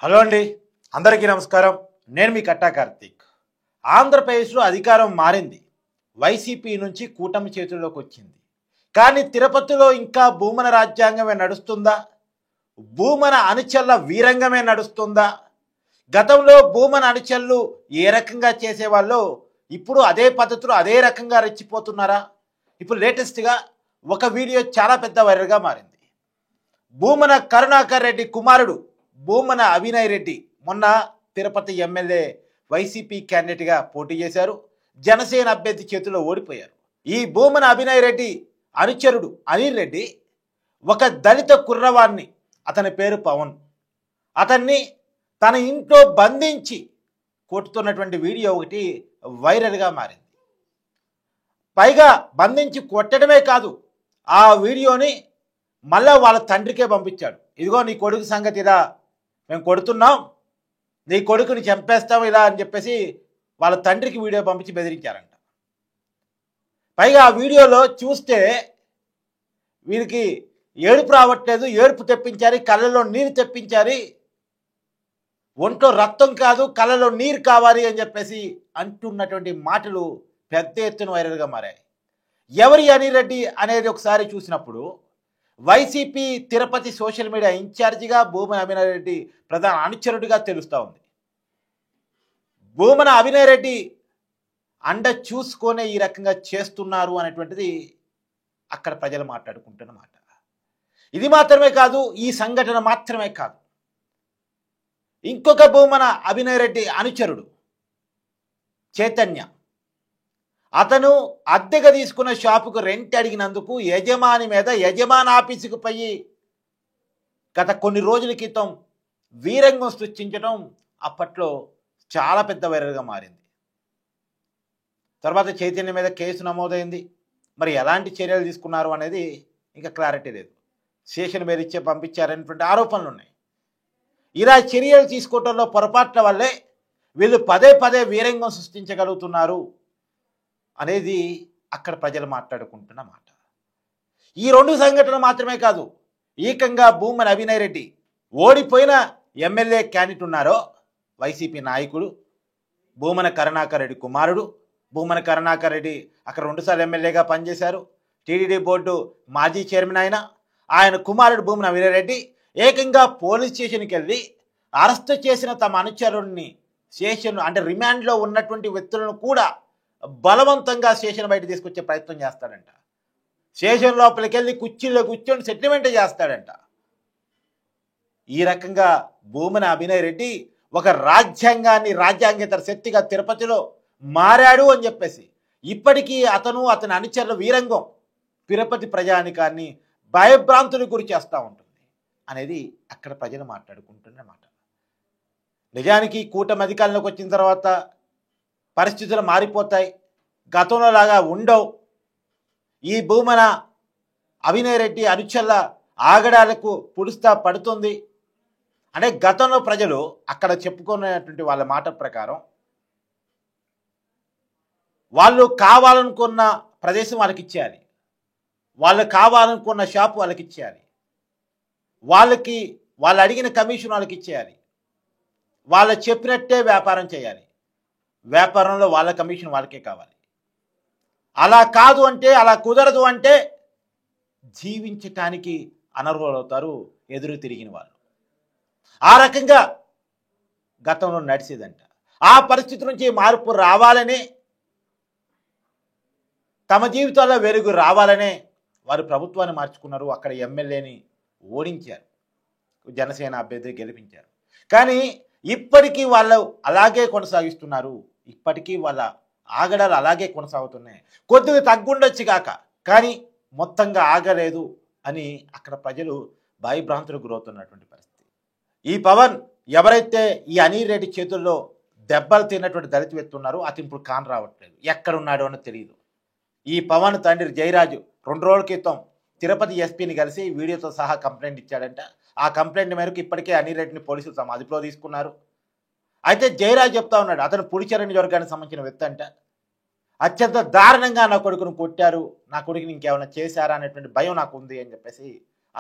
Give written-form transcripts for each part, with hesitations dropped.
Hello అండి, అందరికీ నమస్కారం. నేను మీ కట్టా కార్తీక్. ఆంధ్రప్రదేశ్లో అధికారం మారింది. వైసీపీ నుంచి కూటమి చేతుల్లోకి వచ్చింది. కానీ తిరుపతిలో ఇంకా భూమన రాజ్యాంగమే నడుస్తుందా? భూమన అనుచరుల వీరంగమే నడుస్తుందా? గతంలో భూమన అనుచరులు ఏ రకంగా చేసేవాళ్ళో ఇప్పుడు అదే పద్ధతిలో అదే రకంగా రెచ్చిపోతున్నారా? ఇప్పుడు లేటెస్ట్గా ఒక వీడియో చాలా పెద్ద వైరల్గా మారింది. భూమన కరుణాకర్ రెడ్డి కుమారుడు భూమన అభినయ్ రెడ్డి మొన్న తిరుపతి ఎమ్మెల్యే వైసీపీ క్యాండిడేట్గా పోటీ చేశారు. జనసేన అభ్యర్థి చేతిలో ఓడిపోయారు. ఈ భూమన అభినయ్ రెడ్డి అనుచరుడు అనిల్ రెడ్డి ఒక దళిత కుర్రవాణ్ణి, అతని పేరు పవన్, అతన్ని తన ఇంట్లో బంధించి కొట్టుతున్నటువంటి వీడియో ఒకటి వైరల్గా మారింది. పైగా బంధించి కొట్టడమే కాదు, ఆ వీడియోని మళ్ళా వాళ్ళ తండ్రికే పంపించాడు. ఇదిగో నీ కొడుకు సంగతి ఇదా, మేము కొడుతున్నాం, నీ కొడుకుని చంపేస్తాం ఇలా అని చెప్పేసి వాళ్ళ తండ్రికి వీడియో పంపించి బెదిరించారంట. పైగా ఆ వీడియోలో చూస్తే వీరికి ఏడుపు రావట్లేదు, ఏడుపు తెప్పించారు, కళ్ళలో నీరు తెప్పించారు, ఒంట్లో రక్తం కాదు కళ్ళలో నీరు కావాలి అని చెప్పేసి అంటున్నటువంటి మాటలు పెద్ద ఎత్తున వైరల్గా మారాయి. ఎవరి అనిల్ రెడ్డి అనేది ఒకసారి చూసినప్పుడు వైసీపీ తిరుపతి సోషల్ మీడియా ఇన్ఛార్జిగా భూమన అభినయ్ రెడ్డి ప్రధాన అనుచరుడిగా తెలుస్తూ ఉంది. భూమన అభినయ్ రెడ్డి అండ చూసుకొనే ఈ రకంగా చేస్తున్నారు అనేటువంటిది అక్కడ ప్రజలు మాట్లాడుకుంటున్నమాట. ఇది మాత్రమే కాదు, ఈ సంఘటన మాత్రమే కాదు, ఇంకొక భూమన అభినయ్ రెడ్డి అనుచరుడు చైతన్య, అతను అద్దెగా తీసుకున్న షాపుకు రెంట్ అడిగినందుకు యజమాని మీద యజమాని ఆఫీసుకు పోయి గత కొన్ని రోజుల క్రితం వీరంగం సృష్టించడం అప్పట్లో చాలా పెద్ద వైరల్గా మారింది. తర్వాత చైతన్య మీద కేసు నమోదైంది. మరి ఎలాంటి చర్యలు తీసుకున్నారు అనేది ఇంకా క్లారిటీ లేదు. స్టేషన్ మీద ఇచ్చే పంపించారనేటువంటి ఆరోపణలు ఉన్నాయి. ఇలా చర్యలు తీసుకోవడంలో పొరపాట్ల వల్లే వీళ్ళు పదే పదే వీరంగం సృష్టించగలుగుతున్నారు అనేది అక్కడ ప్రజలు మాట్లాడుకుంటున్న మాట. ఈ రెండు సంఘటనలు మాత్రమే కాదు, ఏకంగా భూమన అభినయ్ రెడ్డి ఓడిపోయిన ఎమ్మెల్యే క్యాండిడేట్ ఉన్నారో వైసీపీ నాయకుడు భూమన కరుణాకర్ రెడ్డి కుమారుడు. భూమన కరుణాకర్ రెడ్డి అక్కడ 2 సార్లు ఎమ్మెల్యేగా పనిచేశారు. టీడీడీ బోర్డు మాజీ చైర్మన్ ఆయన కుమారుడు భూమన అభినయ్ రెడ్డి ఏకంగా పోలీస్ స్టేషన్కి వెళ్ళి అరెస్ట్ చేసిన తమ అనుచరుడిని స్టేషన్ అంటే రిమాండ్లో ఉన్నటువంటి వ్యక్తులను కూడా బలవంతంగా స్టేషన్ బయట తీసుకొచ్చే ప్రయత్నం చేస్తాడంట. స్టేషన్ లోపలికి వెళ్ళి కుర్చీలో కూర్చొని సెటిల్మెంట్ చేస్తాడంట. ఈ రకంగా భూమన అభినయ్ రెడ్డి ఒక రాజ్యాంగేతర శక్తిగా తిరుపతిలో మారాడు అని చెప్పేసి ఇప్పటికీ అతని అనుచరుల వీరంగం తిరుపతి ప్రజానికాన్ని భయభ్రాంతులకు గురి చేస్తూ ఉంటుంది అనేది అక్కడ ప్రజలు మాట్లాడుకుంటున్నమాట. నిజానికి కూటమి అధికారంలోకి వచ్చిన తర్వాత పరిస్థితులు మారిపోతాయి, గతంలో లాగా ఉండవు. ఈ భూమన అభినయ్ రెడ్డి అనుచరుల ఆగడాలకు పుడుస్తా పడుతుంది. అంటే గతంలో ప్రజలు అక్కడ చెప్పుకున్నటువంటి వాళ్ళ మాట ప్రకారం వాళ్ళు కావాలనుకున్న ప్రదేశం వాళ్ళకి ఇచ్చేయాలి, వాళ్ళు కావాలనుకున్న షాపు వాళ్ళకి ఇచ్చేయాలి, వాళ్ళు అడిగిన కమిషన్ వాళ్ళకి ఇచ్చేయాలి, వాళ్ళు చెప్పినట్టే వ్యాపారం చేయాలి, వ్యాపారంలో వాళ్ళ కమిషన్ వాళ్ళకే కావాలి. అలా కాదు అంటే, అలా కుదరదు అంటే జీవించటానికి అనర్హులవుతారు ఎదురు తిరిగిన వాళ్ళు. ఆ రకంగా గతంలో నడిచేదంట. ఆ పరిస్థితి నుంచి మార్పు రావాలనే, తమ జీవితాల్లో వెలుగు రావాలనే వారు ప్రభుత్వాన్ని మార్చుకున్నారు. అక్కడ ఎమ్మెల్యేని ఓడించారు, జనసేన అభ్యర్థి గెలిపించారు. కానీ ఇప్పటికీ వాళ్ళు అలాగే కొనసాగిస్తున్నారు. ఇప్పటికీ వాళ్ళ ఆగడాలు అలాగే కొనసాగుతున్నాయి. కొద్దిగా తగ్గుండొచ్చు కాక, కానీ మొత్తంగా ఆగలేదు అని అక్కడ ప్రజలు భయభ్రాంతులకు గురవుతున్నటువంటి పరిస్థితి. ఈ పవన్ ఎవరైతే ఈ అనిల్ రెడ్డి చేతుల్లో దెబ్బలు తిన్నటువంటి దళిత వ్యక్తి ఉన్నారో అతను ఇప్పుడు కాన్ రావట్లేదు, ఎక్కడున్నాడో అని తెలియదు. ఈ పవన్ తండ్రి జయరాజు 2 రోజుల క్రితం తిరుపతి ఎస్పీని కలిసి వీడియోతో సహా కంప్లైంట్ ఇచ్చాడంట. ఆ కంప్లైంట్ మేరకు ఇప్పటికే అనిల్ రెడ్డిని పోలీసులు తమ అదుపులో తీసుకున్నారు. అయితే జయరాజ్ చెప్తా ఉన్నాడు, అతను పులిచెర నియోజకవర్గానికి సంబంధించిన వ్యక్తి అంట. అత్యంత దారుణంగా నా కొడుకును కొట్టారు, నా కొడుకుని ఇంకేమైనా చేశారా అనేటువంటి భయం నాకు ఉంది అని చెప్పేసి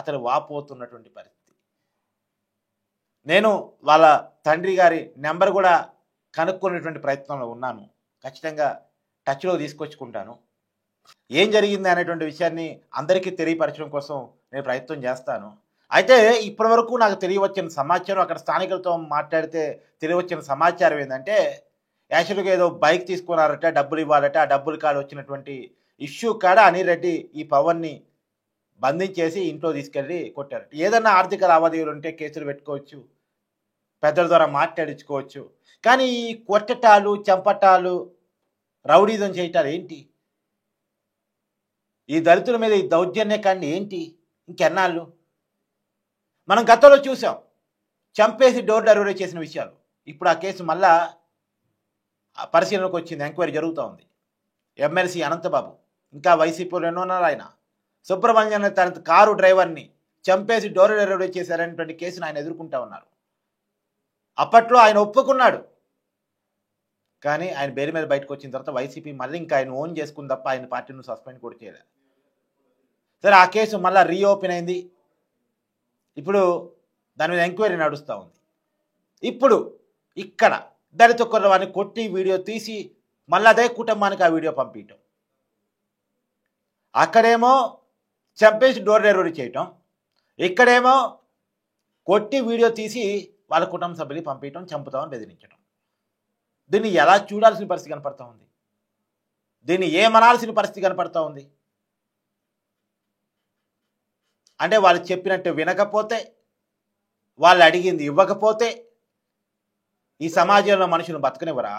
అతను వాపోతున్నటువంటి పరిస్థితి. నేను వాళ్ళ తండ్రి గారి నెంబర్ కూడా కనుక్కునేటువంటి ప్రయత్నంలో ఉన్నాను. ఖచ్చితంగా టచ్లో తీసుకొచ్చుకుంటాను. ఏం జరిగింది అనేటువంటి విషయాన్ని అందరికీ తెలియపరచడం కోసం నేను ప్రయత్నం చేస్తాను. అయితే ఇప్పటివరకు నాకు తెలియవచ్చిన సమాచారం, అక్కడ స్థానికులతో మాట్లాడితే తెలియవచ్చిన సమాచారం ఏంటంటే, యాక్చువల్గా ఏదో బైక్ తీసుకున్నారట, డబ్బులు ఇవ్వాలట. ఆ డబ్బులు కాడ వచ్చినటువంటి ఇష్యూ కాడ అనిల్ రెడ్డి ఈ పవన్ని బంధించేసి ఇంట్లో తీసుకెళ్ళి కొట్టారట. ఏదన్నా ఆర్థిక లావాదేవీలు ఉంటే కేసులు పెట్టుకోవచ్చు, పెద్దల ద్వారా మాట్లాడించుకోవచ్చు. కానీ ఈ కొట్టటాలు, చంపటాలు, రౌడీజం చేయటాలు ఏంటి? ఈ దళితుల మీద ఈ దౌర్జన్యకాండి ఏంటి? ఇంకెన్నాళ్ళు? మనం గతంలో చూసాం, చంపేసి డోర్ డెలివరీ చేసిన విషయాలు. ఇప్పుడు ఆ కేసు మళ్ళా పరిశీలనకు వచ్చింది, ఎంక్వైరీ జరుగుతూ ఉంది. ఎమ్మెల్సీ అనంతబాబు, ఇంకా వైసీపీలో ఉన్నారు ఆయన, సుబ్రహ్మణ్యం తన కారు డ్రైవర్ని చంపేసి డోర్ డెలివరీ చేశారనేటువంటి కేసును ఆయన ఎదుర్కొంటా ఉన్నారు. అప్పట్లో ఆయన ఒప్పుకున్నాడు, కానీ ఆయన బెయిల్ మీద బయటకు వచ్చిన తర్వాత వైసీపీ మళ్ళీ ఇంకా ఆయన ఓన్ చేసుకుని తప్ప ఆయన పార్టీని సస్పెండ్ కూడా చేయలేదు. సరే, ఆ కేసు మళ్ళీ రీఓపెన్ అయింది. ఇప్పుడు దాని మీద ఎంక్వైరీ నడుస్తూ ఉంది. ఇప్పుడు ఇక్కడ దళిత కుర్రవాడిని కొట్టి వీడియో తీసి మళ్ళీ అదే కుటుంబానికి ఆ వీడియో పంపించటం, అక్కడేమో చంపేసి డోర్ డెలివరీ చేయటం, ఇక్కడేమో కొట్టి వీడియో తీసి వాళ్ళ కుటుంబ సభ్యులు పంపించడం, చంపుతామని బెదిరించడం. దీన్ని ఎలా చూడాల్సిన పరిస్థితి కనపడతా ఉంది? దీన్ని ఏమనాల్సిన పరిస్థితి కనపడతా ఉంది? అంటే వాళ్ళు చెప్పినట్టు వినకపోతే, వాళ్ళు అడిగింది ఇవ్వకపోతే ఈ సమాజంలో మనుషులు బతకనివ్వరా?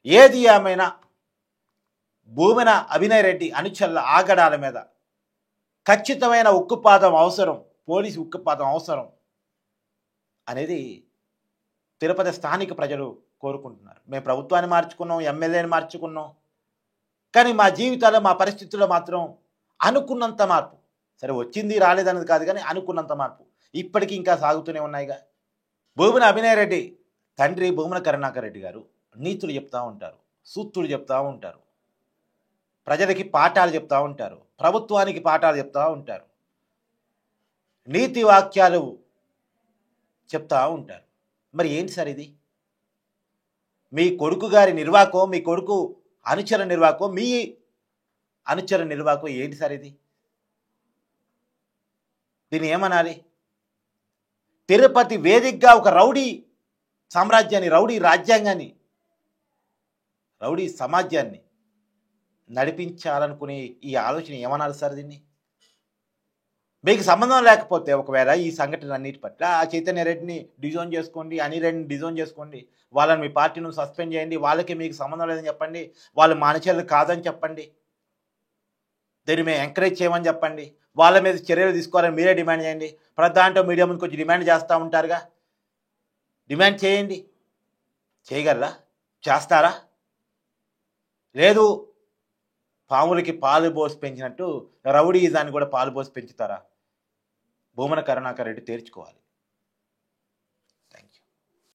ఏది ఏమైనా భూమన అభినయ్ రెడ్డి అనుచరుల ఆగడాల మీద ఖచ్చితమైన ఉక్కుపాదం అవసరం, పోలీసు ఉక్కుపాదం అవసరం అనేది తిరుపతి స్థానిక ప్రజలు కోరుకుంటున్నారు. మేము ప్రభుత్వాన్ని మార్చుకున్నాం, ఎమ్మెల్యేని మార్చుకున్నాం, కానీ మా జీవితాల్లో, మా పరిస్థితుల్లో మాత్రం అనుకున్నంత మార్పు, సరే వచ్చింది రాలేదన్నది కాదు, కానీ అనుకున్నంత మార్పు ఇప్పటికీ ఇంకా సాగుతూనే ఉన్నాయిగా. భూమన అభినయ్ రెడ్డి తండ్రి భూమన కరుణాకర్ రెడ్డి గారు నీతులు చెప్తూ ఉంటారు, సూక్తులు చెప్తూ ఉంటారు, ప్రజలకి పాఠాలు చెప్తూ ఉంటారు, ప్రభుత్వానికి పాఠాలు చెప్తూ ఉంటారు, నీతి వాక్యాలు చెప్తూ ఉంటారు. మరి ఏంటి సార్ ఇది? మీ కొడుకు గారి నిర్వాకం, మీ కొడుకు అనుచర నిర్వాకం, మీ అనుచర నిర్వాకం ఏంటి సార్ ఇది? దీన్ని ఏమనాలి? తిరుపతి వేదికగా ఒక రౌడీ సామ్రాజ్యాన్ని, రౌడీ రాజ్యాంగాన్ని, రౌడీ సమాజాన్ని నడిపించాలనుకునే ఈ ఆలోచన ఏమనాలి సార్? దీన్ని మీకు సంబంధం లేకపోతే ఒకవేళ ఈ సంఘటన అన్నిటి పట్ల ఆ చైతన్య రెడ్డిని డిజోన్ చేసుకోండి, అనిల్ రెడ్డిని డిజోన్ చేసుకోండి, వాళ్ళని మీ పార్టీ నుంచి సస్పెండ్ చేయండి, వాళ్ళకి మీకు సంబంధం లేదని చెప్పండి, వాళ్ళు మానచర్యలు కాదని చెప్పండి, దీన్ని మేము ఎంకరేజ్ చేయమని చెప్పండి, వాళ్ళ మీద చర్యలు తీసుకోవాలని మీరే డిమాండ్ చేయండి. ప్రతి దాంట్లో మీడియా ముందు కొంచెం డిమాండ్ చేస్తూ ఉంటారుగా, డిమాండ్ చేయండి. చేయగలరా? చేస్తారా? లేదు, పాములకి పాలు పోసి పెంచినట్టు రౌడీజాన్ని కూడా పాలు పోసి పెంచుతారా? భూమన కరుణాకర్ రెడ్డి తేల్చుకోవాలి.